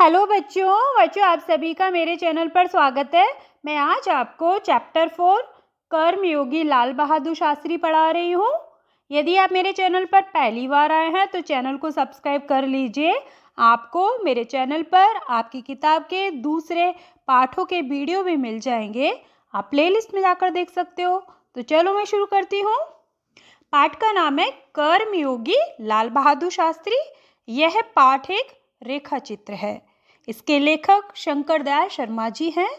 Hello बच्चों आप सभी का मेरे चैनल पर स्वागत है। मैं आज आपको चैप्टर 4 कर्मयोगी लाल बहादुर शास्त्री पढ़ा रही हूँ। यदि आप मेरे चैनल पर पहली बार आए हैं तो चैनल को सब्सक्राइब कर लीजिए। आपको मेरे चैनल पर आपकी किताब के दूसरे पाठों के वीडियो भी मिल जाएंगे। आप प्लेलिस्ट में जाकर देख सकते हो। तो चलो मैं शुरू करती हूँ। पाठ का नाम है कर्मयोगी लाल बहादुर शास्त्री। यह पाठ एक रेखा चित्र है। इसके लेखक शंकर दयाल शर्मा जी हैं।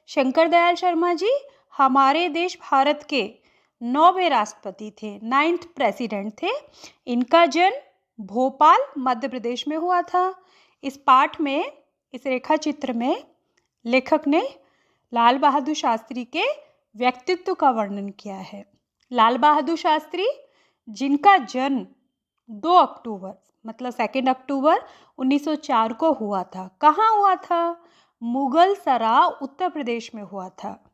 शंकर दयाल शर्मा जी हमारे देश भारत के 9वें राष्ट्रपति थे, 9th प्रेसिडेंट थे। इनका जन्म भोपाल मध्य प्रदेश में हुआ था। इस पाठ में, इस रेखा चित्र में लेखक ने लाल बहादुर शास्त्री के व्यक्तित्व का वर्णन किया है। लाल बहादुर शास्त्री जिनका जन्म 2 अक्टूबर मतलब 2 अक्टूबर 1904 को हुआ था। कहाँ हुआ था? मुगल सराय उत्तर प्रदेश में हुआ था।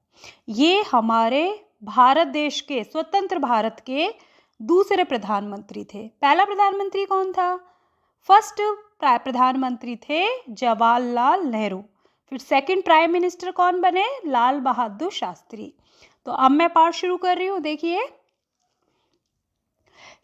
ये हमारे भारत देश के, स्वतंत्र भारत के दूसरे प्रधानमंत्री थे। पहला प्रधानमंत्री कौन था? फर्स्ट प्रधानमंत्री थे जवाहरलाल नेहरू। फिर सेकंड प्राइम मिनिस्टर कौन बने? लाल बहादुर शास्त्री। तो अब मैं पाठ शुरू कर रही हूँ। देखिए,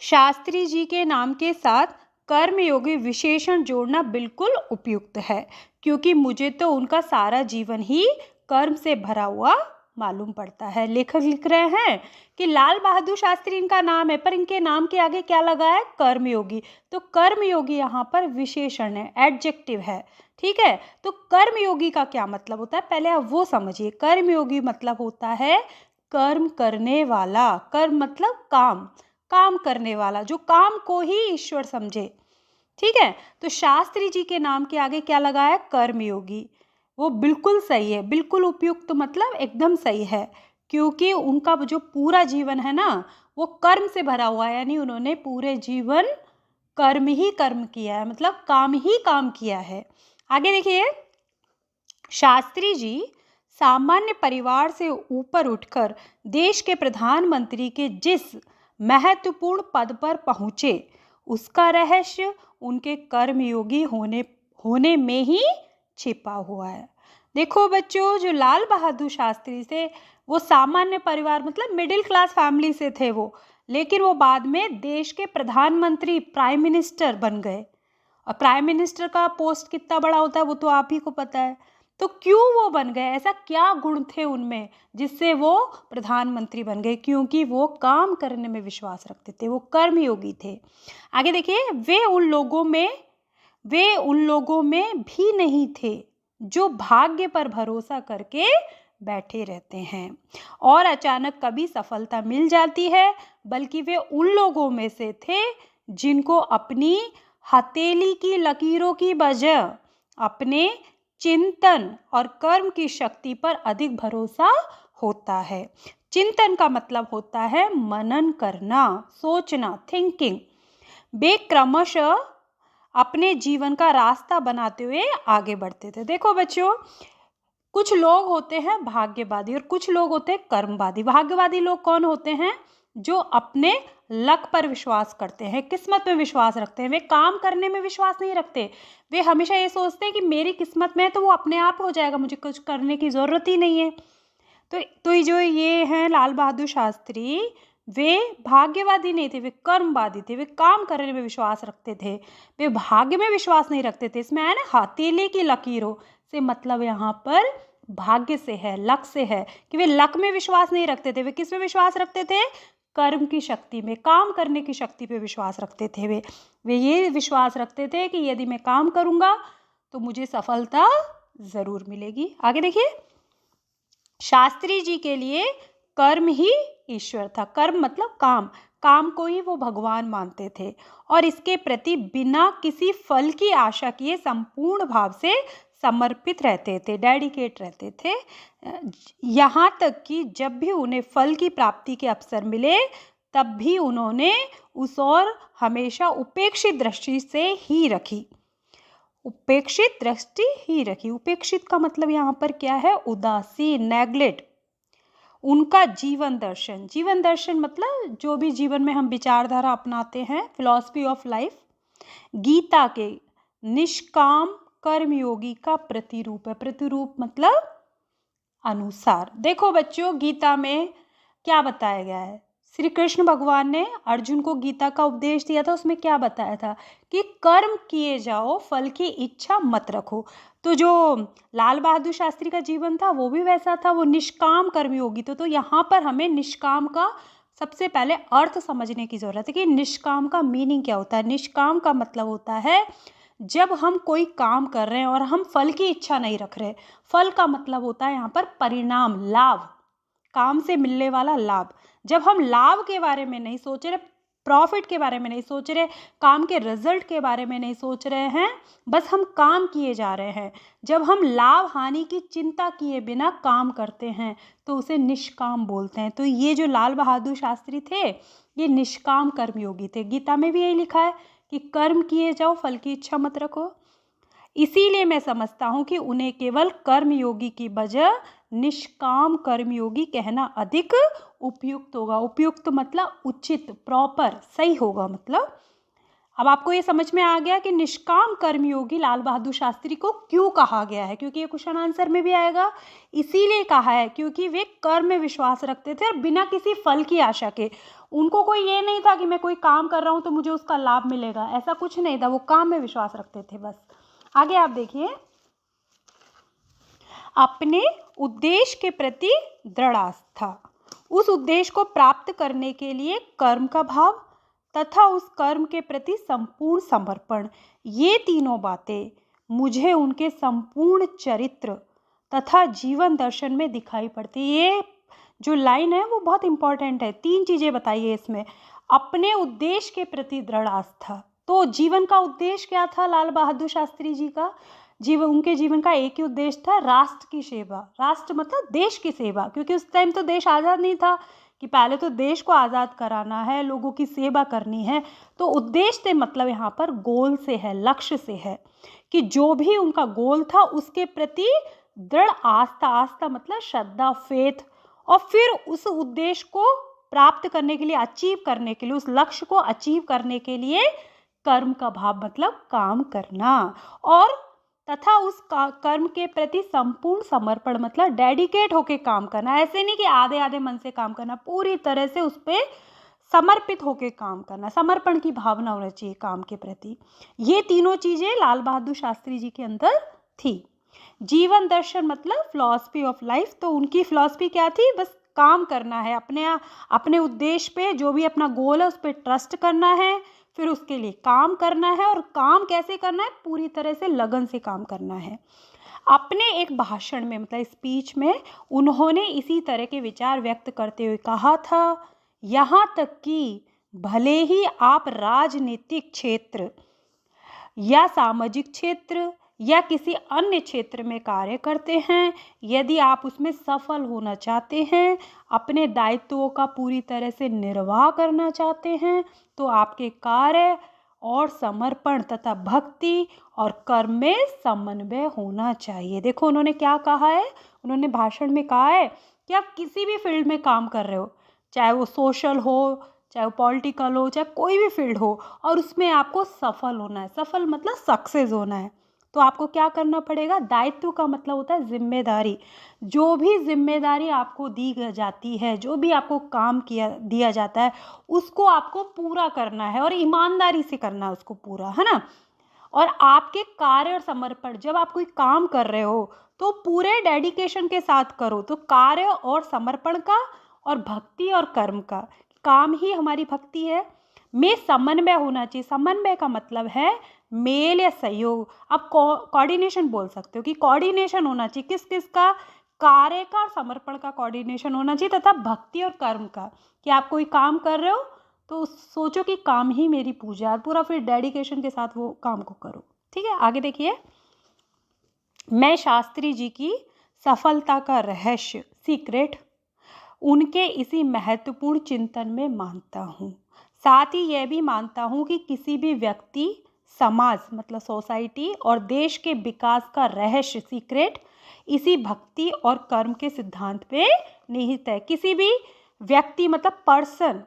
शास्त्री जी के नाम के साथ कर्मयोगी विशेषण जोड़ना बिल्कुल उपयुक्त है, क्योंकि मुझे तो उनका सारा जीवन ही कर्म से भरा हुआ मालूम पड़ता है। लेखक लिख रहे हैं कि लाल बहादुर शास्त्री इनका नाम है, पर इनके नाम के आगे क्या लगा है? कर्मयोगी। तो कर्मयोगी यहाँ पर विशेषण है, एडजेक्टिव है। ठीक है, तो कर्मयोगी का क्या मतलब होता है, पहले आप वो समझिए। कर्मयोगी मतलब होता है कर्म करने वाला। कर्म मतलब काम, काम करने वाला, जो काम को ही ईश्वर समझे। ठीक है, तो शास्त्री जी के नाम के आगे क्या लगा है? कर्मयोगी। वो बिल्कुल सही है, बिल्कुल उपयुक्त, मतलब एकदम सही है, क्योंकि उनका जो पूरा जीवन है ना, वो कर्म से भरा हुआ है। यानी उन्होंने पूरे जीवन कर्म ही कर्म किया है, मतलब काम ही काम किया है। आगे देखिए, शास्त्री जी सामान्य परिवार से ऊपर उठकर देश के प्रधानमंत्री के जिस महत्वपूर्ण पद पर पहुँचे, उसका रहस्य उनके कर्मयोगी होने में ही छिपा हुआ है। देखो बच्चों, जो लाल बहादुर शास्त्री थे वो सामान्य परिवार मतलब मिडिल क्लास फैमिली से थे वो, लेकिन वो बाद में देश के प्रधानमंत्री, प्राइम मिनिस्टर बन गए। और प्राइम मिनिस्टर का पोस्ट कितना बड़ा होता है वो तो आप ही को पता है। तो क्यों वो बन गए? ऐसा क्या गुण थे उनमें जिससे वो प्रधानमंत्री बन गए? क्योंकि वो काम करने में विश्वास रखते थे, वो कर्मयोगी थे। आगे देखिए, वे उन लोगों में भी नहीं थे जो भाग्य पर भरोसा करके बैठे रहते हैं और अचानक कभी सफलता मिल जाती है, बल्कि वे उन लोगों में से थे जिनको अपनी हथेली की लकीरों की बजाय अपने चिंतन और कर्म की शक्ति पर अधिक भरोसा होता है। चिंतन का मतलब होता है मनन करना, सोचना, थिंकिंग। वे क्रमशः अपने जीवन का रास्ता बनाते हुए आगे बढ़ते थे। देखो बच्चों, कुछ लोग होते हैं भाग्यवादी और कुछ लोग होते हैं कर्मवादी। भाग्यवादी लोग कौन होते हैं? जो अपने लक पर विश्वास करते हैं, किस्मत में विश्वास रखते हैं। वे काम करने में विश्वास नहीं रखते। वे हमेशा ये सोचते हैं कि मेरी किस्मत में है तो वो अपने आप हो जाएगा, मुझे कुछ करने की ज़रूरत ही नहीं है। तो जो ये हैं लाल बहादुर शास्त्री, वे भाग्यवादी नहीं थे, वे कर्मवादी थे। वे काम करने में विश्वास रखते थे, वे भाग्य में विश्वास नहीं रखते थे। इसमें है ना, हथेली की लकीरों से मतलब यहाँ पर भाग्य से है, लक से है, कि वे लक में विश्वास नहीं रखते थे। वे किस में विश्वास रखते थे? कर्म की शक्ति में, काम करने की शक्ति पे विश्वास रखते थे। वे ये विश्वास रखते थे कि यदि मैं काम करूँगा तो मुझे सफलता ज़रूर मिलेगी। आगे देखिए, शास्त्री जी के लिए कर्म ही ईश्वर था। कर्म मतलब काम, काम को ही वो भगवान मानते थे और इसके प्रति बिना किसी फल की आशा किए संपूर्ण भाव से समर्पित रहते थे, डेडिकेट रहते थे। यहाँ तक कि जब भी उन्हें फल की प्राप्ति के अवसर मिले, तब भी उन्होंने उस ओर हमेशा उपेक्षित दृष्टि से ही रखी। उपेक्षित दृष्टि ही रखी। उपेक्षित का मतलब यहाँ पर क्या है? उदासीन, नेग्लेक्ट। उनका जीवन दर्शन मतलब जो भी जीवन में हम विचारधारा अपनाते हैं, फिलॉसफी ऑफ लाइफ, गीता के निष्काम कर्मयोगी का प्रतिरूप है। प्रतिरूप मतलब अनुसार। देखो बच्चों, गीता में क्या बताया गया है? श्री कृष्ण भगवान ने अर्जुन को गीता का उपदेश दिया था। उसमें क्या बताया था कि कर्म किए जाओ, फल की इच्छा मत रखो। तो जो लाल बहादुर शास्त्री का जीवन था वो भी वैसा था, वो निष्काम कर्मयोगी। तो यहाँ पर हमें निष्काम का सबसे पहले अर्थ समझने की जरूरत है कि निष्काम का मीनिंग क्या होता है। निष्काम का मतलब होता है जब हम कोई काम कर रहे हैं और हम फल की इच्छा नहीं रख रहे। फल का मतलब होता है यहाँ पर परिणाम, लाभ, काम से मिलने वाला लाभ। जब हम लाभ के बारे में नहीं सोच रहे, प्रॉफिट के बारे में नहीं सोच रहे, काम के रिजल्ट के बारे में नहीं सोच रहे हैं, बस हम काम किए जा रहे हैं, जब हम लाभ हानि की चिंता किए बिना काम करते हैं तो उसे निष्काम बोलते हैं। तो ये जो लाल बहादुर शास्त्री थे ये निष्काम कर्मयोगी थे। गीता में भी यही लिखा है कि कर्म किए जाओ, फल की इच्छा मत रखो। इसीलिए मैं समझता हूँ कि उन्हें केवल कर्मयोगी की बजाय निष्काम कर्मयोगी कहना अधिक उपयुक्त होगा। उपयुक्त मतलब उचित, प्रॉपर, सही होगा। मतलब अब आपको ये समझ में आ गया कि निष्काम कर्मयोगी लाल बहादुर शास्त्री को क्यों कहा गया है, क्योंकि ये क्वेश्चन आंसर में भी आएगा। इसीलिए कहा है क्योंकि वे कर्म में विश्वास रखते थे और बिना किसी फल की आशा के। उनको कोई ये नहीं था कि मैं कोई काम कर रहा हूँ तो मुझे उसका लाभ मिलेगा, ऐसा कुछ नहीं था। वो काम में विश्वास रखते थे बस। आगे आप देखिए, अपने उद्देश्य के प्रति दृढ़ आस्था, उस उद्देश्य को प्राप्त करने के लिए कर्म का भाव तथा उस कर्म के प्रति संपूर्ण समर्पण, ये तीनों बातें मुझे उनके संपूर्ण चरित्र तथा जीवन दर्शन में दिखाई पड़ती। ये जो लाइन है वो बहुत इंपॉर्टेंट है। 3 चीजें बताइए इसमें। अपने उद्देश्य के प्रति दृढ़ आस्था, तो जीवन का उद्देश्य क्या था लाल बहादुर शास्त्री जी का? उनके जीवन का एक ही उद्देश्य था, राष्ट्र की सेवा। राष्ट्र मतलब देश की सेवा, क्योंकि उस टाइम तो देश आज़ाद नहीं था कि पहले तो देश को आज़ाद कराना है, लोगों की सेवा करनी है। तो उद्देश्य से मतलब यहाँ पर गोल से है, लक्ष्य से है कि जो भी उनका गोल था उसके प्रति दृढ़ आस्था। आस्था मतलब श्रद्धा, फेथ। और फिर उस उद्देश्य को प्राप्त करने के लिए, अचीव करने के लिए, उस लक्ष्य को अचीव करने के लिए कर्म का भाव मतलब काम करना, और तथा उस कर्म के प्रति संपूर्ण समर्पण मतलब डेडिकेट होके काम करना। ऐसे नहीं कि आधे आधे मन से काम करना, पूरी तरह से उस पर समर्पित होके काम करना। समर्पण की भावना होनी चाहिए काम के प्रति। ये तीनों चीजें लाल बहादुर शास्त्री जी के अंदर थी। जीवन दर्शन मतलब फिलॉसफी ऑफ लाइफ। तो उनकी फिलॉसफी क्या थी? बस काम करना है, अपने उद्देश्य पे, जो भी अपना गोल है उस पर ट्रस्ट करना है, फिर उसके लिए काम करना है। और काम कैसे करना है? पूरी तरह से लगन से काम करना है। अपने एक भाषण में मतलब स्पीच में उन्होंने इसी तरह के विचार व्यक्त करते हुए कहा था, यहाँ तक कि भले ही आप राजनीतिक क्षेत्र या सामाजिक क्षेत्र या किसी अन्य क्षेत्र में कार्य करते हैं, यदि आप उसमें सफल होना चाहते हैं, अपने दायित्वों का पूरी तरह से निर्वाह करना चाहते हैं, तो आपके कार्य और समर्पण तथा भक्ति और कर्म में समन्वय होना चाहिए। देखो उन्होंने क्या कहा है, उन्होंने भाषण में कहा है कि आप किसी भी फील्ड में काम कर रहे हो, चाहे वो सोशल हो, चाहे वो पॉलिटिकल हो, चाहे कोई भी फील्ड हो, और उसमें आपको सफल होना है। सफल मतलब सक्सेस होना है। तो आपको क्या करना पड़ेगा? दायित्व का मतलब होता है जिम्मेदारी। जो भी जिम्मेदारी आपको दी जाती है, जो भी आपको काम दिया जाता है, उसको आपको पूरा करना है और ईमानदारी से करना है उसको पूरा, है ना। और आपके कार्य और समर्पण, जब आप कोई काम कर रहे हो तो पूरे डेडिकेशन के साथ करो। तो कार्य और समर्पण का और भक्ति और कर्म का, काम ही हमारी भक्ति है, में समन्वय होना चाहिए। समन्वय का मतलब है मेल या सहयोग। आप कोऑर्डिनेशन बोल सकते हो कि कोऑर्डिनेशन होना चाहिए। किस किस का? कार्य का और समर्पण का कोऑर्डिनेशन होना चाहिए, तथा भक्ति और कर्म का, कि आप कोई काम कर रहे हो तो सोचो कि काम ही मेरी पूजा है, पूरा फिर डेडिकेशन के साथ वो काम को करो। ठीक है, आगे देखिए। मैं शास्त्री जी की सफलता का रहस्य, सीक्रेट, उनके इसी महत्वपूर्ण चिंतन में मानता हूँ। साथ ही यह भी मानता हूँ कि किसी भी व्यक्ति, समाज मतलब सोसाइटी और देश के विकास का रहस्य, सीक्रेट, इसी भक्ति और कर्म के सिद्धांत पे निहित है। किसी भी व्यक्ति मतलब पर्सन,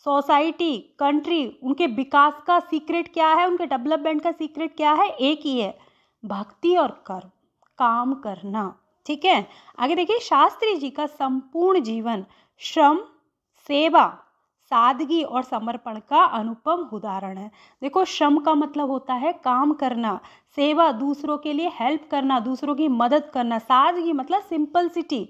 सोसाइटी, कंट्री, उनके विकास का सीक्रेट क्या है, उनके डेवलपमेंट का सीक्रेट क्या है? एक ही है, भक्ति और कर्म, काम करना। ठीक है, आगे देखिए, शास्त्री जी का संपूर्ण जीवन श्रम, सेवा, सादगी और समर्पण का अनुपम उदाहरण है। देखो, श्रम का मतलब होता है काम करना, सेवा दूसरों के लिए हेल्प करना, दूसरों की मदद करना, सादगी मतलब सिंपलिसिटी,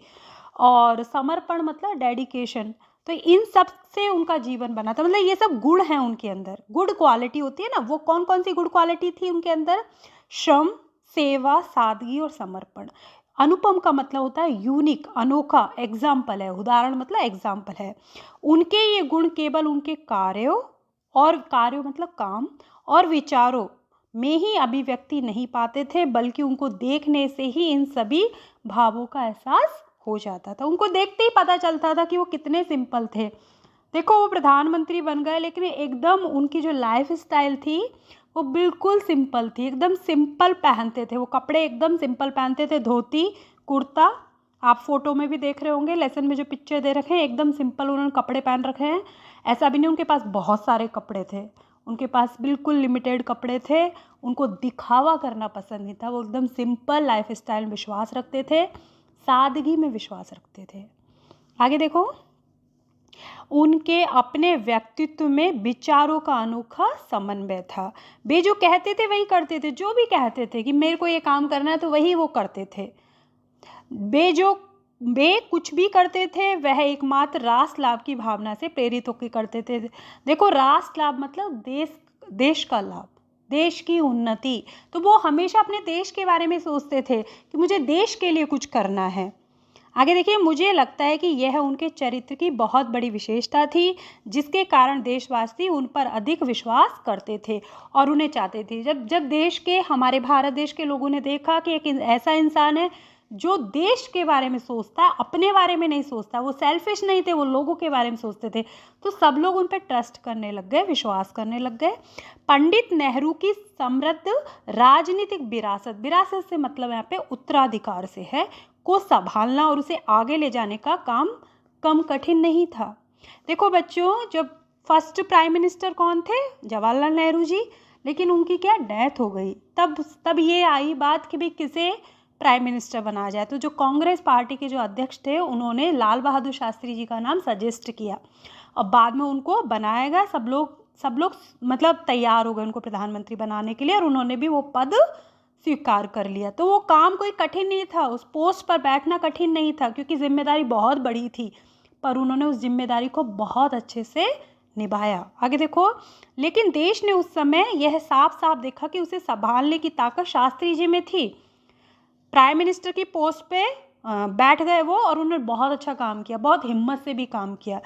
और समर्पण मतलब डेडिकेशन। तो इन सब से उनका जीवन बना था, मतलब ये सब गुण हैं उनके अंदर, गुड क्वालिटी होती है ना। वो कौन कौन सी गुड क्वालिटी थी उनके अंदर? श्रम, सेवा, सादगी और समर्पण। अनुपम का मतलब होता है यूनिक, अनोखा, एग्जाम्पल है, उदाहरण मतलब एग्जाम्पल है। उनके ये गुण केवल उनके कार्यों मतलब काम और विचारों में ही अभिव्यक्ति नहीं पाते थे, बल्कि उनको देखने से ही इन सभी भावों का एहसास हो जाता था। उनको देखते ही पता चलता था कि वो कितने सिंपल थे। देखो, वो प्रधानमंत्री बन गए, लेकिन एकदम उनकी जो लाइफ स्टाइल थी वो बिल्कुल सिंपल थी, एकदम सिंपल पहनते थे वो कपड़े, एकदम सिंपल पहनते थे, धोती कुर्ता। आप फोटो में भी देख रहे होंगे, लेसन में जो पिक्चर दे रखे हैं, एकदम सिंपल उन्होंने कपड़े पहन रखे हैं। ऐसा भी नहीं उनके पास बहुत सारे कपड़े थे, उनके पास बिल्कुल लिमिटेड कपड़े थे। उनको दिखावा करना पसंद नहीं था, वो एकदम सिंपल लाइफ स्टाइल में विश्वास रखते थे, सादगी में विश्वास रखते थे। आगे देखो, उनके अपने व्यक्तित्व में विचारों का अनोखा समन्वय था। वे जो कहते थे वही करते थे, जो भी कहते थे कि मेरे को ये काम करना है तो वही वो करते थे। वे कुछ भी करते थे वह एकमात्र राष्ट्र लाभ की भावना से प्रेरित होकर करते थे। देखो, राष्ट्र लाभ मतलब देश का लाभ, देश की उन्नति। तो वो हमेशा अपने देश के बारे में सोचते थे कि मुझे देश के लिए कुछ करना है। आगे देखिए, मुझे लगता है कि यह उनके चरित्र की बहुत बड़ी विशेषता थी, जिसके कारण देशवासी उन पर अधिक विश्वास करते थे और उन्हें चाहते थे। जब देश के, हमारे भारत देश के लोगों ने देखा कि एक ऐसा इंसान है जो देश के बारे में सोचता है, अपने बारे में नहीं सोचता, वो सेल्फिश नहीं थे, वो लोगों के बारे में सोचते थे, तो सब लोग उन पर ट्रस्ट करने लग गए, विश्वास करने लग गए। पंडित नेहरू की समृद्ध राजनीतिक विरासत, विरासत से मतलब यहाँ पे उत्तराधिकार से है, को संभालना और उसे आगे ले जाने का काम कम कठिन नहीं था। देखो बच्चों, जब फर्स्ट प्राइम मिनिस्टर कौन थे? जवाहरलाल नेहरू जी। लेकिन उनकी क्या डेथ हो गई, तब ये आई बात कि भाई किसे प्राइम मिनिस्टर बनाया जाए। तो जो कांग्रेस पार्टी के जो अध्यक्ष थे, उन्होंने लाल बहादुर शास्त्री जी का नाम सजेस्ट किया और बाद में उनको बनाया गया। सब लोग मतलब तैयार हो गए उनको प्रधानमंत्री बनाने के लिए, और उन्होंने भी वो पद स्वीकार कर लिया। तो वो काम कोई कठिन नहीं था, उस पोस्ट पर बैठना कठिन नहीं था, क्योंकि जिम्मेदारी बहुत बड़ी थी, पर उन्होंने उस जिम्मेदारी को बहुत अच्छे से निभाया। आगे देखो, लेकिन देश ने उस समय यह साफ साफ देखा कि उसे संभालने की ताकत शास्त्री जी में थी। प्राइम मिनिस्टर की पोस्ट पे बैठ गए वो, और उन्होंने बहुत अच्छा काम किया, बहुत हिम्मत से भी काम किया।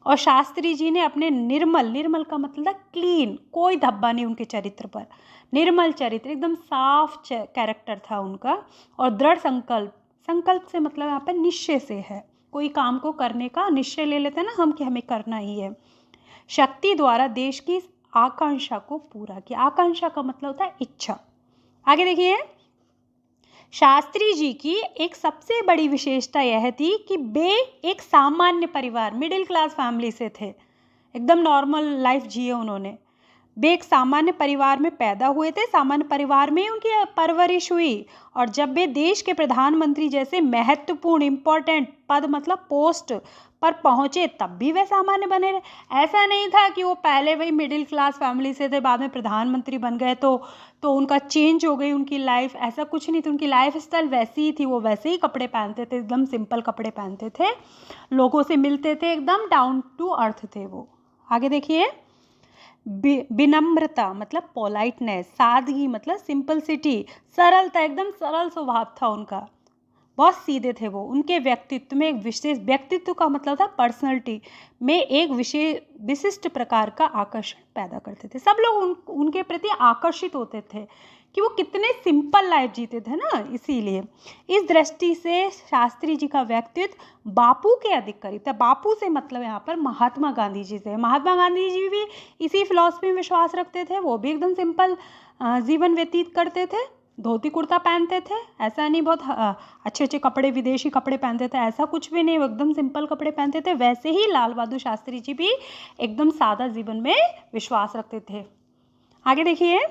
और शास्त्री जी ने अपने निर्मल का मतलब क्लीन, कोई धब्बा नहीं उनके चरित्र पर, निर्मल चरित्र, एकदम साफ कैरेक्टर था उनका, और दृढ़ संकल्प से मतलब यहाँ पर निश्चय से है, कोई काम को करने का निश्चय ले लेते हैं ना हम कि हमें करना ही है। शक्ति द्वारा देश की आकांक्षा को पूरा किया। आकांक्षा का मतलब होता है इच्छा। आगे देखिए, शास्त्री जी की एक सबसे बड़ी विशेषता यह थी कि वे एक सामान्य परिवार, मिडिल क्लास फैमिली से थे, एकदम नॉर्मल लाइफ जिए उन्होंने। वे एक सामान्य परिवार में पैदा हुए थे, सामान्य परिवार में उनकी परवरिश हुई, और जब वे देश के प्रधानमंत्री जैसे महत्वपूर्ण इंपॉर्टेंट पद मतलब पोस्ट पर पहुंचे, तब भी वे सामान्य बने रहे। ऐसा नहीं था कि वो पहले वही मिडिल क्लास फैमिली से थे, बाद में प्रधानमंत्री बन गए तो उनका चेंज हो गई उनकी लाइफ, ऐसा कुछ नहीं था। उनकी लाइफ स्टाइल वैसी ही थी, वो वैसे ही कपड़े पहनते थे, एकदम सिंपल कपड़े पहनते थे, लोगों से मिलते थे, एकदम डाउन टू अर्थ थे वो। आगे देखिए, विनम्रता मतलब पोलाइटनेस, सादगी मतलब सिंपलिसिटी, सरलता, एकदम सरल स्वभाव था उनका, बहुत सीधे थे वो। उनके व्यक्तित्व में एक विशेष, व्यक्तित्व का मतलब था पर्सनैलिटी में एक विशिष्ट प्रकार का आकर्षण पैदा करते थे। सब लोग उनके प्रति आकर्षित होते थे कि वो कितने सिंपल लाइफ जीते थे ना, इसीलिए। इस दृष्टि से शास्त्री जी का व्यक्तित्व बापू के अधिक करीब था। बापू से मतलब यहाँ पर महात्मा गांधी जी से। महात्मा गांधी जी भी इसी फिलॉसफी में विश्वास रखते थे, वो भी एकदम सिंपल जीवन व्यतीत करते थे, धोती कुर्ता पहनते थे, ऐसा नहीं बहुत अच्छे अच्छे कपड़े, विदेशी कपड़े पहनते थे, ऐसा कुछ भी नहीं, वो एकदम सिंपल कपड़े पहनते थे। वैसे ही लाल बहादुर शास्त्री जी भी एकदम सादा जीवन में विश्वास रखते थे। आगे देखिए,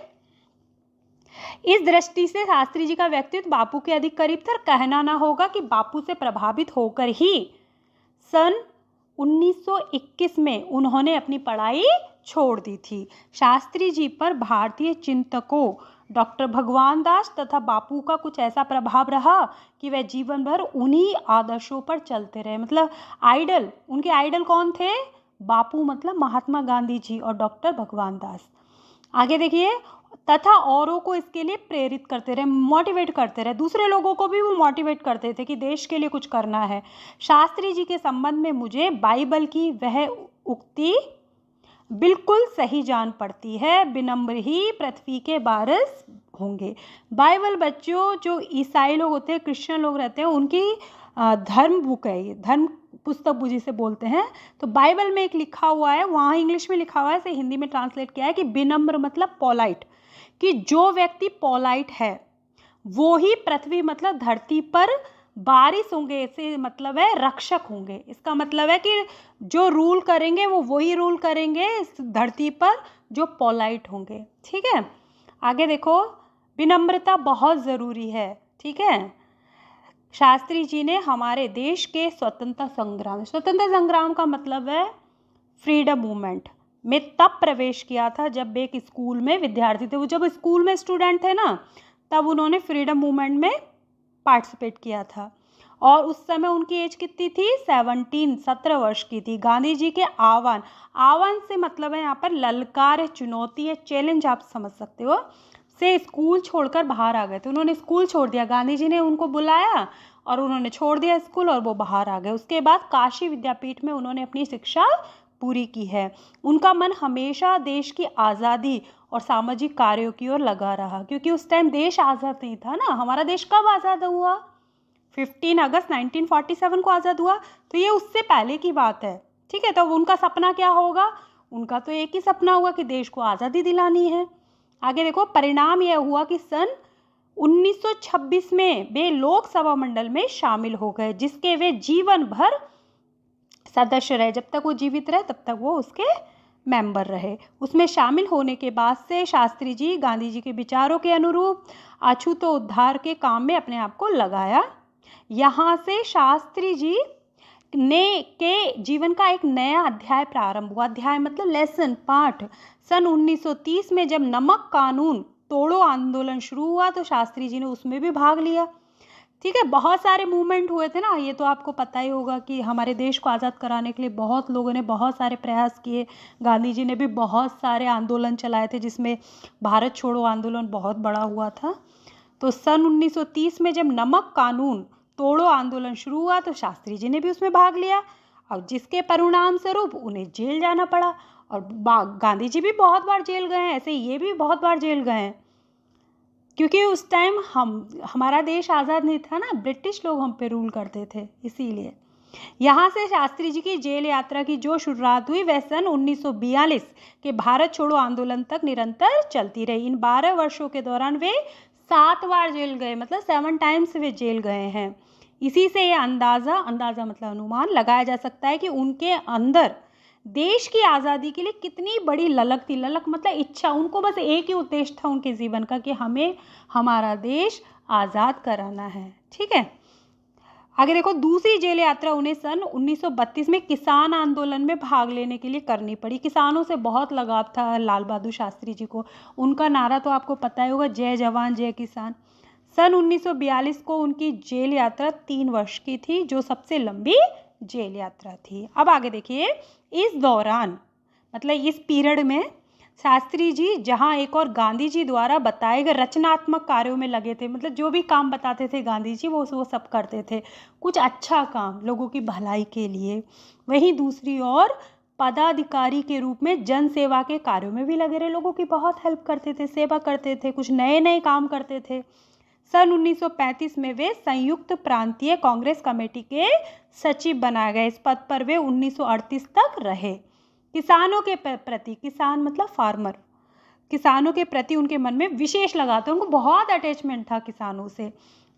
इस दृष्टि से शास्त्री जी का व्यक्तित्व बापू के अधिक करीब था। कहना ना होगा कि बापू से प्रभावित होकर ही सन 1921 में उन्होंने अपनी पढ़ाई छोड़ दी थी। शास्त्री जी पर भारतीय चिंतकों डॉक्टर भगवान दास तथा बापू का कुछ ऐसा प्रभाव रहा कि वह जीवन भर उन्हीं आदर्शों पर चलते रहे। मतलब आइडल, उनके आइडल कौन थे? बापू मतलब महात्मा गांधी जी और डॉक्टर भगवान दास। आगे देखिए, तथा औरों को इसके लिए प्रेरित करते रहे, मोटिवेट करते रहे। दूसरे लोगों को भी वो मोटिवेट करते थे कि देश के लिए कुछ करना है। शास्त्री जी के संबंध में मुझे बाइबल की वह उक्ति बिल्कुल सही जान पड़ती है, विनम्र ही पृथ्वी के वारिस होंगे। बाइबल बच्चों, जो ईसाई लोग होते हैं, क्रिश्चियन लोग रहते हैं, उनकी धर्म बुक है ये, धर्म पुस्तक जिसे बोलते हैं। तो बाइबल में एक लिखा हुआ है, वहाँ इंग्लिश में लिखा हुआ है, इसे हिंदी में ट्रांसलेट किया है कि विनम्र मतलब पोलाइट, कि जो व्यक्ति पोलाइट है वो ही पृथ्वी मतलब धरती पर बारिश होंगे। इससे मतलब है रक्षक होंगे। इसका मतलब है कि जो रूल करेंगे वो वही रूल करेंगे इस धरती पर जो पोलाइट होंगे। ठीक है, आगे देखो, विनम्रता बहुत ज़रूरी है। ठीक है, शास्त्री जी ने हमारे देश के स्वतंत्रता संग्राम का मतलब है फ्रीडम मूवमेंट में तब प्रवेश किया था जब एक स्कूल में विद्यार्थी थे। वो जब स्कूल में स्टूडेंट थे ना, तब उन्होंने फ्रीडम मूवमेंट में पार्टिसिपेट किया था। और उस समय उनकी एज कितनी थी? 17 वर्ष की थी। गांधी जी के आह्वान से मतलब है यहाँ पर ललकार, चुनौती है, चैलेंज आप समझ सकते हो, से स्कूल छोड़कर बाहर आ गए थे। उन्होंने स्कूल छोड़ दिया, गांधी जी ने उनको बुलाया और उन्होंने छोड़ दिया स्कूल और वो बाहर आ गए। उसके बाद काशी विद्यापीठ में उन्होंने अपनी शिक्षा पूरी की है। उनका मन हमेशा देश की आज़ादी और सामाजिक कार्यों की ओर लगा रहा, क्योंकि उस टाइम देश आज़ाद नहीं था ना। हमारा देश कब आज़ाद हुआ? 15 अगस्त 1947 को आज़ाद हुआ, तो ये उससे पहले की बात है। ठीक है, तो उनका सपना क्या होगा? उनका तो एक ही सपना हुआ कि देश को आज़ादी दिलानी है। आगे देखो, परिणाम यह हुआ कि सन 1926 में वे लोकसभा मंडल में शामिल हो गए, जिसके वे जीवन भर सदस्य रहे। जब तक वो जीवित रहे तब तक वो उसके मेंबर रहे। उसमें शामिल होने के बाद से शास्त्री जी गांधी जी के विचारों के अनुरूप अछूतोद्धार के काम में अपने आप को लगाया। यहाँ से शास्त्री जी के जीवन का एक नया अध्याय प्रारंभ हुआ। अध्याय मतलब लेसन, पाठ। सन 1930 में जब नमक कानून तोड़ो आंदोलन शुरू हुआ तो शास्त्री जी ने उसमें भी भाग लिया। ठीक है, बहुत सारे मूवमेंट हुए थे ना, ये तो आपको पता ही होगा कि हमारे देश को आज़ाद कराने के लिए बहुत लोगों ने बहुत सारे प्रयास किए। गांधी जी ने भी बहुत सारे आंदोलन चलाए थे, जिसमें भारत छोड़ो आंदोलन बहुत बड़ा हुआ था। तो सन 1930 में जब नमक कानून तोड़ो आंदोलन शुरू हुआ तो शास्त्री जी ने भी उसमें भाग लिया, और जिसके परिणाम स्वरूप उन्हें जेल जाना पड़ा। और गांधी जी भी बहुत बार जेल गए हैं, ऐसे ये भी बहुत बार जेल गए हैं, क्योंकि उस टाइम हमारा देश आज़ाद नहीं था ना, ब्रिटिश लोग हम पे रूल करते थे, इसीलिए। यहाँ से शास्त्री जी की जेल यात्रा की जो शुरुआत हुई वह सन 1942 के भारत छोड़ो आंदोलन तक निरंतर चलती रही। इन 12 वर्षों के दौरान वे 7 बार जेल गए, मतलब 7 टाइम्स वे जेल गए हैं। इसी से ये अंदाज़ा मतलब अनुमान लगाया जा सकता है कि उनके अंदर देश की आज़ादी के लिए कितनी बड़ी ललक थी। ललक मतलब इच्छा, उनको बस एक ही उद्देश्य था उनके जीवन का कि हमें हमारा देश आज़ाद कराना है। ठीक है, आगे देखो, दूसरी जेल यात्रा उन्हें सन 1932 में किसान आंदोलन में भाग लेने के लिए करनी पड़ी। किसानों से बहुत लगाव था लाल बहादुर शास्त्री जी को। उनका नारा तो आपको पता ही होगा, जय जवान जय किसान। सन 1942 को उनकी जेल यात्रा 3 वर्ष की थी, जो सबसे लंबी जेल यात्रा थी। अब आगे देखिए, इस दौरान मतलब इस पीरियड में शास्त्री जी जहाँ एक और गांधी जी द्वारा बताए गए रचनात्मक कार्यों में लगे थे। मतलब जो भी काम बताते थे गांधी जी वो सब करते थे, कुछ अच्छा काम लोगों की भलाई के लिए। वहीं दूसरी ओर पदाधिकारी के रूप में जन सेवा के कार्यों में भी लगे रहे, लोगों की बहुत हेल्प करते थे, सेवा करते थे, कुछ नए नए काम करते थे। सन 1935 में वे संयुक्त प्रांतीय कांग्रेस कमेटी के सचिव बनाए गए। इस पद पर वे 1938 तक रहे। किसानों के प्रति, किसान मतलब फार्मर, किसानों के प्रति उनके मन में विशेष लगाव था, उनको बहुत अटैचमेंट था किसानों से।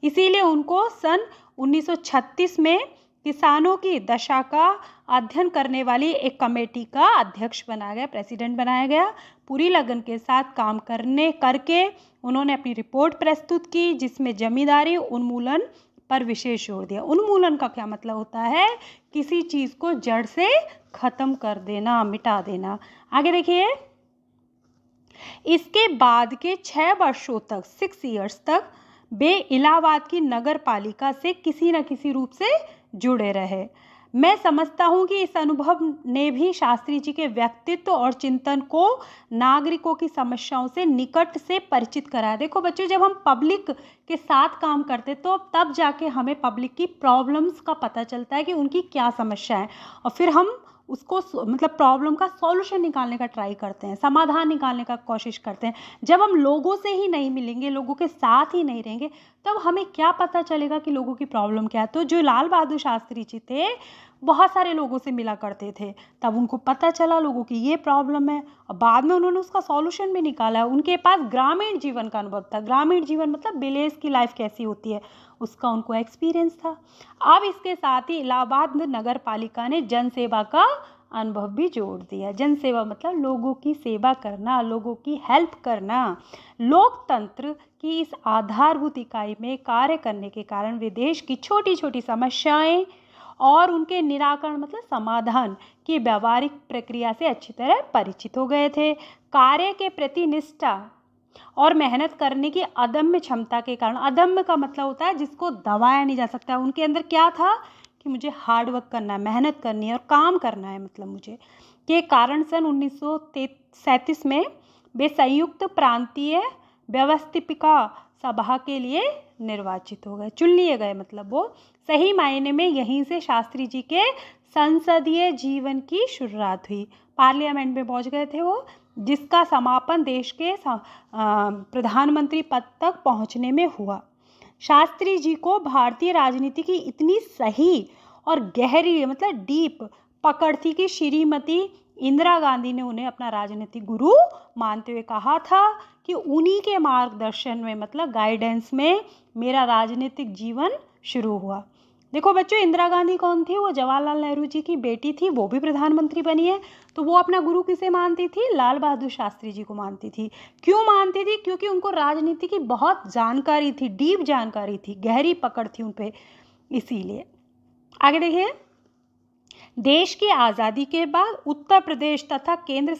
इसीलिए उनको सन 1936 में किसानों की दशा का अध्ययन करने वाली एक कमेटी का अध्यक्ष बनाया गया, प्रेसिडेंट बनाया गया। पूरी लगन के साथ काम करके उन्होंने अपनी रिपोर्ट प्रस्तुत की, जिसमें जमींदारी उन्मूलन पर विशेष जोर दिया। उन्मूलन का क्या मतलब होता है? किसी चीज को जड़ से खत्म कर देना, मिटा देना। आगे देखिए, इसके बाद के 6 वर्षों तक, 6 इयर्स तक वे इलाहाबाद की नगर पालिका से किसी न किसी रूप से जुड़े रहे। मैं समझता हूँ कि इस अनुभव ने भी शास्त्री जी के व्यक्तित्व और चिंतन को नागरिकों की समस्याओं से निकट से परिचित कराया। देखो बच्चों, जब हम पब्लिक के साथ काम करते तो तब जाके हमें पब्लिक की प्रॉब्लम्स का पता चलता है कि उनकी क्या समस्या है, और फिर हम उसको मतलब प्रॉब्लम का सॉल्यूशन निकालने का ट्राई करते हैं, समाधान निकालने का कोशिश करते हैं। जब हम लोगों से ही नहीं मिलेंगे, लोगों के साथ ही नहीं रहेंगे, तब हमें क्या पता चलेगा कि लोगों की प्रॉब्लम क्या है। तो जो लाल बहादुर शास्त्री जी थे, बहुत सारे लोगों से मिला करते थे, तब उनको पता चला लोगों की ये प्रॉब्लम है, और बाद में उन्होंने उसका सॉल्यूशन भी निकाला है। उनके पास ग्रामीण जीवन का अनुभव था। ग्रामीण जीवन मतलब विलेज की लाइफ कैसी होती है, उसका उनको एक्सपीरियंस था। अब इसके साथ ही इलाहाबाद नगर पालिका ने जन सेवा का अनुभव भी जोड़ दिया। जन सेवा मतलब लोगों की सेवा करना, लोगों की हेल्प करना। लोकतंत्र की इस आधारभूत इकाई में कार्य करने के कारण वे देश की छोटी छोटी समस्याएं और उनके निराकरण मतलब समाधान की व्यावहारिक प्रक्रिया से अच्छी तरह परिचित हो गए थे। कार्य के प्रति निष्ठा और मेहनत करने की अदम्य क्षमता के कारण, अदम्य का मतलब होता है जिसको दबाया नहीं जा सकता, उनके अंदर क्या था कि मुझे हार्ड वर्क करना है, मेहनत करनी है और काम करना है, मतलब मुझे, के कारण सन 1937 में वे संयुक्त प्रांतीय व्यवस्थापिका सभा के लिए निर्वाचित हो गए, चुन लिए गए। मतलब वो सही मायने में यहीं से शास्त्री जी के संसदीय जीवन की शुरुआत हुई। पार्लियामेंट में पहुंच गए थे वो, जिसका समापन देश के प्रधानमंत्री पद तक पहुंचने में हुआ। शास्त्री जी को भारतीय राजनीति की इतनी सही और गहरी मतलब डीप पकड़ थी कि श्रीमती इंदिरा गांधी ने उन्हें अपना राजनीतिक गुरु मानते हुए कहा था कि उन्हीं के मार्गदर्शन में मतलब गाइडेंस में मेरा राजनीतिक जीवन शुरू हुआ। देखो बच्चों, इंदिरा गांधी कौन थी? वो जवाहरलाल नेहरू जी की बेटी थी, वो भी प्रधानमंत्री बनी है। तो वो अपना गुरु किसे मानती थी? लाल बहादुर शास्त्री जी को मानती थी। क्यों मानती थी? क्योंकि उनको राजनीति की बहुत जानकारी थी, डीप जानकारी थी, गहरी पकड़ थी उन पे, इसीलिए। आगे देखिए, देश की आज़ादी के बाद उत्तर प्रदेश तथा केंद्र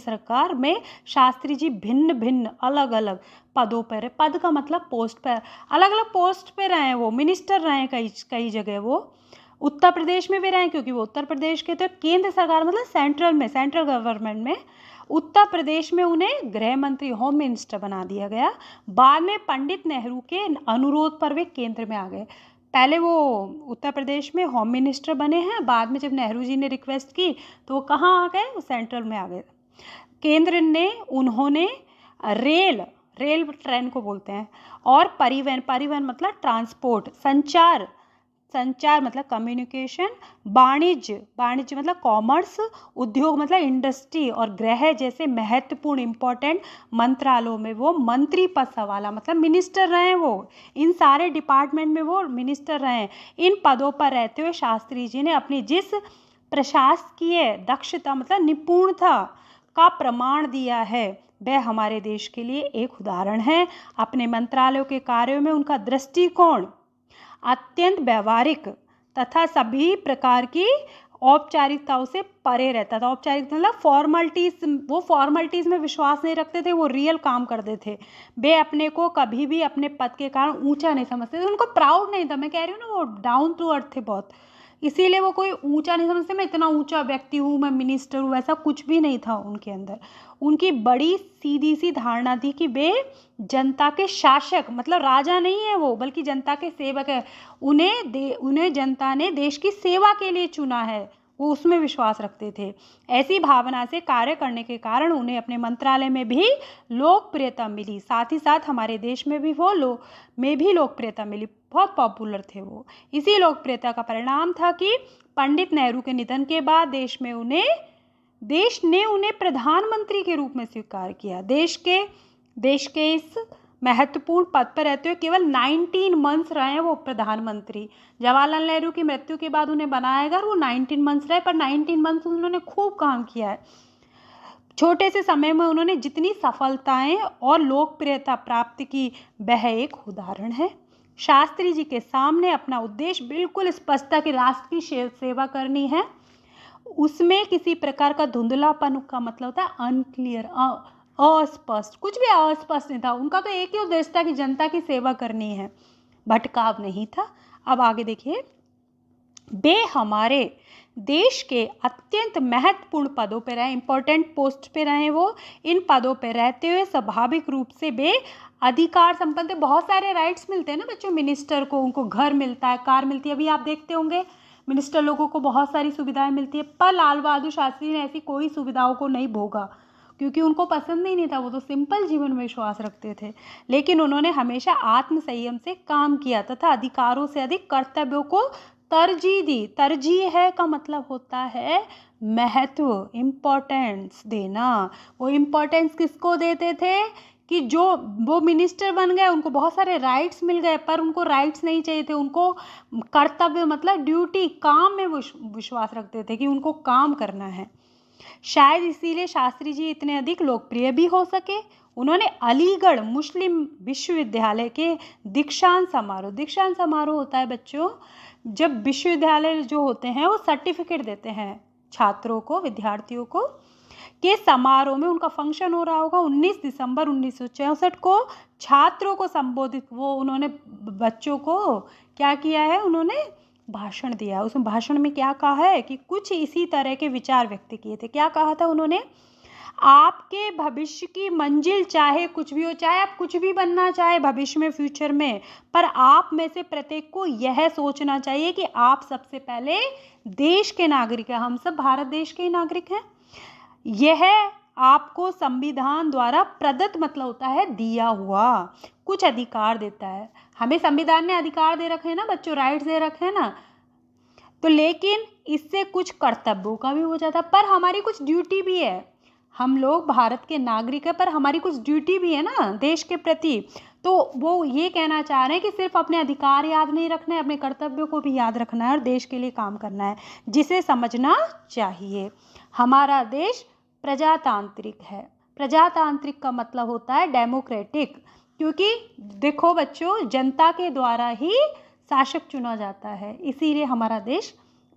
सरकार में शास्त्री जी भिन्न भिन्न अलग अलग पदों पर, पद का मतलब पोस्ट पर, अलग अलग पोस्ट पे रहे हैं। वो मिनिस्टर रहे हैं कई जगह। वो उत्तर प्रदेश में भी रहे क्योंकि वो उत्तर प्रदेश के थे। केंद्र सरकार मतलब सेंट्रल गवर्नमेंट में उत्तर प्रदेश में उन्हें गृह मंत्री, होम मिनिस्टर बना दिया गया। बाद में पंडित नेहरू के अनुरोध पर वे केंद्र में आ गए। पहले वो उत्तर प्रदेश में होम मिनिस्टर बने हैं, बाद में जब नेहरू जी ने रिक्वेस्ट की तो वो कहाँ आ गए? वो सेंट्रल में आ गए। केंद्र ने उन्होंने रेल ट्रेन को बोलते हैं, और परिवहन मतलब ट्रांसपोर्ट, संचार मतलब कम्युनिकेशन, वाणिज्य मतलब कॉमर्स, उद्योग मतलब इंडस्ट्री, और गृह जैसे महत्वपूर्ण इंपॉर्टेंट मंत्रालयों में वो मंत्री पद संभाला, मतलब मिनिस्टर रहे। वो इन सारे डिपार्टमेंट में वो मिनिस्टर रहे। इन पदों पर रहते हुए शास्त्री जी ने अपनी जिस प्रशासकीय दक्षता मतलब निपुणता का प्रमाण दिया है, वह हमारे देश के लिए एक उदाहरण है। अपने मंत्रालयों के कार्यों में उनका दृष्टिकोण अत्यंत व्यवहारिक तथा सभी प्रकार की औपचारिकताओं से परे रहता था। औपचारिकता मतलब फॉर्मलिटीज, वो फॉर्मलिटीज में विश्वास नहीं रखते थे, वो रियल काम करते थे। वे अपने को कभी भी अपने पद के कारण ऊंचा नहीं समझते थे, उनको प्राउड नहीं था। मैं कह रही हूँ ना, वो डाउन टू अर्थ थे बहुत, इसीलिए वो कोई ऊंचा नहीं समझते, मैं इतना ऊंचा व्यक्ति हूँ, मैं मिनिस्टर हूँ, ऐसा कुछ भी नहीं था उनके अंदर। उनकी बड़ी सीधी सी धारणा थी कि वे जनता के शासक मतलब राजा नहीं है वो, बल्कि जनता के सेवक है। उन्हें जनता ने देश की सेवा के लिए चुना है, वो उसमें विश्वास रखते थे। ऐसी भावना से कार्य करने के कारण उन्हें अपने मंत्रालय में भी लोकप्रियता मिली, साथ ही साथ हमारे देश में भी लोकप्रियता मिली, बहुत पॉपुलर थे वो। इसी लोकप्रियता का परिणाम था कि पंडित नेहरू के निधन के बाद देश ने उन्हें प्रधानमंत्री के रूप में स्वीकार किया। देश के इस महत्वपूर्ण पद पर रहते हुए केवल 19 मंथ्स रहे हैं वो प्रधानमंत्री। जवाहरलाल नेहरू की मृत्यु के बाद उन्हें बनाया गया, वो 19 मंथ्स रहे, पर 19 मंथ्स उन्होंने खूब काम किया है। छोटे से समय में उन्होंने जितनी सफलताएं और लोकप्रियता प्राप्त की, वह एक उदाहरण है। शास्त्री जी के सामने अपना उद्देश्य बिल्कुल स्पष्ट था कि राष्ट्र की सेवा करनी है। उसमें किसी प्रकार का धुंधलापन का मतलब होता है अनक्लियर, अस्पष्ट, कुछ भी अस्पष्ट नहीं था। उनका तो एक ही उद्देश्य था कि जनता की सेवा करनी है, भटकाव नहीं था। अब आगे देखिए, वे हमारे देश के अत्यंत महत्वपूर्ण पदों पर रहे, इंपॉर्टेंट पोस्ट पे रहे। वो इन पदों पर रहते हुए स्वाभाविक रूप से वे अधिकार संपन्न, बहुत सारे राइट्स मिलते हैं ना बच्चों मिनिस्टर को, उनको घर मिलता है, कार मिलती है। अभी आप देखते होंगे मिनिस्टर लोगों को बहुत सारी सुविधाएं मिलती है, पर लाल बहादुर शास्त्री ने ऐसी कोई सुविधाओं को नहीं भोगा, क्योंकि उनको पसंद ही नहीं था। वो तो सिंपल जीवन में विश्वास रखते थे, लेकिन उन्होंने हमेशा आत्म संयम से काम किया तथा अधिकारों से अधिक कर्तव्यों को तरजीह दी। तरजीह है का मतलब होता है महत्व, इम्पोर्टेंस देना। वो इम्पोर्टेंस किसको देते थे कि जो वो मिनिस्टर बन गए, उनको बहुत सारे राइट्स मिल गए, पर उनको राइट्स नहीं चाहिए थे, उनको कर्तव्य मतलब ड्यूटी, काम में विश्वास रखते थे कि उनको काम करना है। शायद इसीलिए शास्त्री जी इतने अधिक लोकप्रिय भी हो सके। उन्होंने अलीगढ़ मुस्लिम विश्वविद्यालय के दीक्षांत समारोह होता है बच्चों, जब विश्वविद्यालय जो होते हैं वो सर्टिफिकेट देते हैं छात्रों को, विद्यार्थियों को, के समारोह में उनका फंक्शन हो रहा होगा 19 दिसंबर 1964 को। छात्रों को संबोधित, वो उन्होंने बच्चों को क्या किया है, उन्होंने भाषण दिया। उसमें भाषण में क्या कहा है कि कुछ इसी तरह के विचार व्यक्त किए थे। क्या कहा था उन्होंने, आपके भविष्य की मंजिल चाहे कुछ भी हो, चाहे आप कुछ भी बनना चाहे भविष्य में, फ्यूचर में, पर आप में से प्रत्येक को यह सोचना चाहिए कि आप सबसे पहले देश के नागरिक हैं। हम सब भारत देश के ही नागरिक हैं। यह आपको संविधान द्वारा प्रदत्त मतलब होता है दिया हुआ कुछ अधिकार देता है। हमें संविधान ने अधिकार दे रखे हैं ना बच्चों, राइट्स दे रखे हैं ना, तो लेकिन इससे कुछ कर्तव्यों का भी हो जाता है, पर हमारी कुछ ड्यूटी भी है। हम लोग भारत के नागरिक हैं, पर हमारी कुछ ड्यूटी भी है ना देश के प्रति। तो वो ये कहना चाह रहे हैं कि सिर्फ अपने अधिकार याद नहीं रखना है, अपने कर्तव्यों को भी याद रखना है और देश के लिए काम करना है, जिसे समझना चाहिए। हमारा देश प्रजातांत्रिक है। प्रजातांत्रिक का मतलब होता है डेमोक्रेटिक, क्योंकि देखो बच्चों, जनता के द्वारा ही शासक चुना जाता है, इसीलिए हमारा देश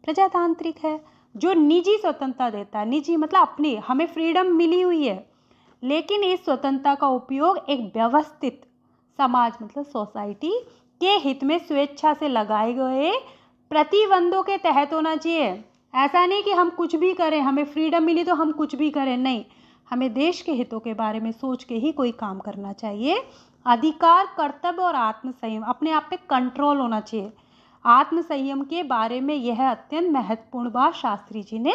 प्रजातांत्रिक है, जो निजी स्वतंत्रता देता है। निजी मतलब अपनी, हमें फ्रीडम मिली हुई है, लेकिन इस स्वतंत्रता का उपयोग एक व्यवस्थित समाज मतलब सोसाइटी के हित में स्वेच्छा से लगाए गए प्रतिबंधों के तहत होना चाहिए। ऐसा नहीं कि हम कुछ भी करें, हमें फ्रीडम मिली तो हम कुछ भी करें, नहीं, हमें देश के हितों के बारे में सोच के ही कोई काम करना चाहिए। अधिकार, कर्तव्य और आत्मसंयम, अपने आप पे कंट्रोल होना चाहिए। आत्मसंयम के बारे में यह अत्यंत महत्वपूर्ण बात शास्त्री जी ने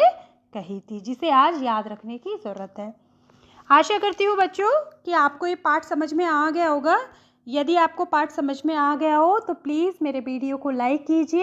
कही थी, जिसे आज याद रखने की ज़रूरत है। आशा करती हूँ बच्चों कि आपको ये पाठ समझ में आ गया होगा। यदि आपको पाठ समझ में आ गया हो तो प्लीज़ मेरे वीडियो को लाइक कीजिए।